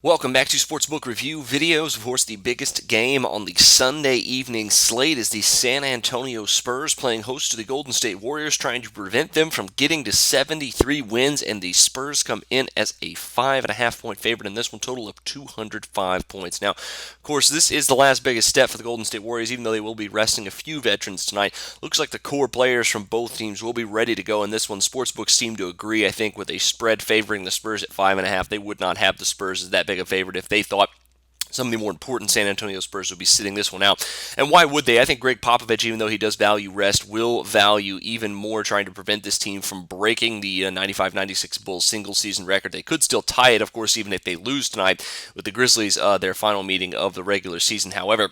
Welcome back to Sportsbook Review videos. Of course, the biggest game on the Sunday evening slate is the San Antonio Spurs playing host to the Golden State Warriors, trying to prevent them from getting to 73 wins, and the Spurs come in as a 5.5-point favorite in this one, total of 205 points. Now, of course, this is the last biggest step for the Golden State Warriors, even though they will be resting a few veterans tonight. Looks like the core players from both teams will be ready to go in this one. Sportsbooks seem to agree, I think, with a spread favoring the Spurs at 5.5. They would not have the Spurs as that big a favorite if they thought some of the more important San Antonio Spurs would be sitting this one out. And why would they? I think Greg Popovich, even though he does value rest, will value even more trying to prevent this team from breaking the 95-96 Bulls single-season record. They could still tie it, of course, even if they lose tonight with the Grizzlies, their final meeting of the regular season. However,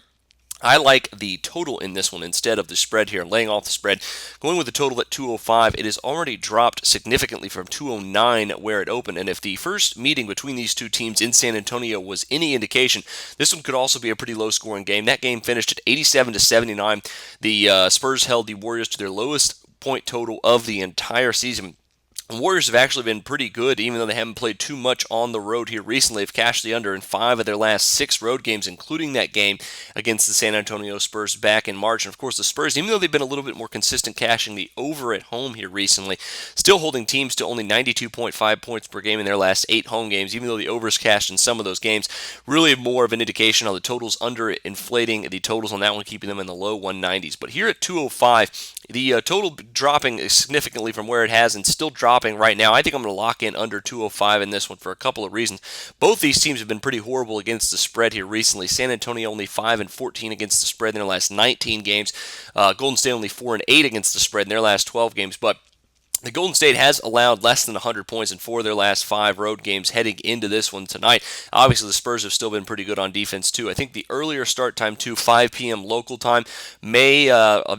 I like the total in this one instead of the spread here, laying off the spread. Going with the total at 205, it has already dropped significantly from 209 where it opened. And if the first meeting between these two teams in San Antonio was any indication, this one could also be a pretty low-scoring game. That game finished at 87-79. The Spurs held the Warriors to their lowest point total of the entire season. The Warriors have actually been pretty good, even though they haven't played too much on the road here recently. They've cashed the under in 5 of their last 6 road games, including that game against the San Antonio Spurs back in March. And of course, the Spurs, even though they've been a little bit more consistent cashing the over at home here recently, still holding teams to only 92.5 points per game in their last 8 home games, even though the overs cashed in some of those games. Really more of an indication on the totals under inflating the totals on that one, keeping them in the low 190s. But here at 205, the total dropping significantly from where it has and still dropping right now. I think I'm going to lock in under 205 in this one for a couple of reasons. Both these teams have been pretty horrible against the spread here recently. San Antonio only 5-14 against the spread in their last 19 games. Golden State only 4-8 against the spread in their last 12 games. But the Golden State has allowed less than 100 points in 4 of their last 5 road games heading into this one tonight. Obviously, the Spurs have still been pretty good on defense, too. I think the earlier start time, too, 5 p.m. local time, may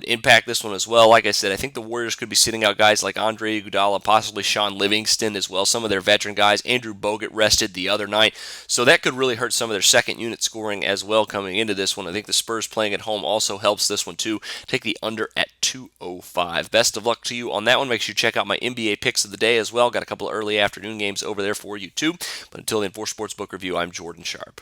impact this one as well. Like I said, I think the Warriors could be sitting out guys like Andre Iguodala, possibly Sean Livingston as well, some of their veteran guys. Andrew Bogut rested the other night, so that could really hurt some of their second unit scoring as well coming into this one. I think the Spurs playing at home also helps this one, too. Take the under at 205. Best of luck to you on that one. Make sure you check out my NBA picks of the day as well. Got a couple of early afternoon games over there for you too. But until then, for Sportsbook Review, I'm Jordan Sharp.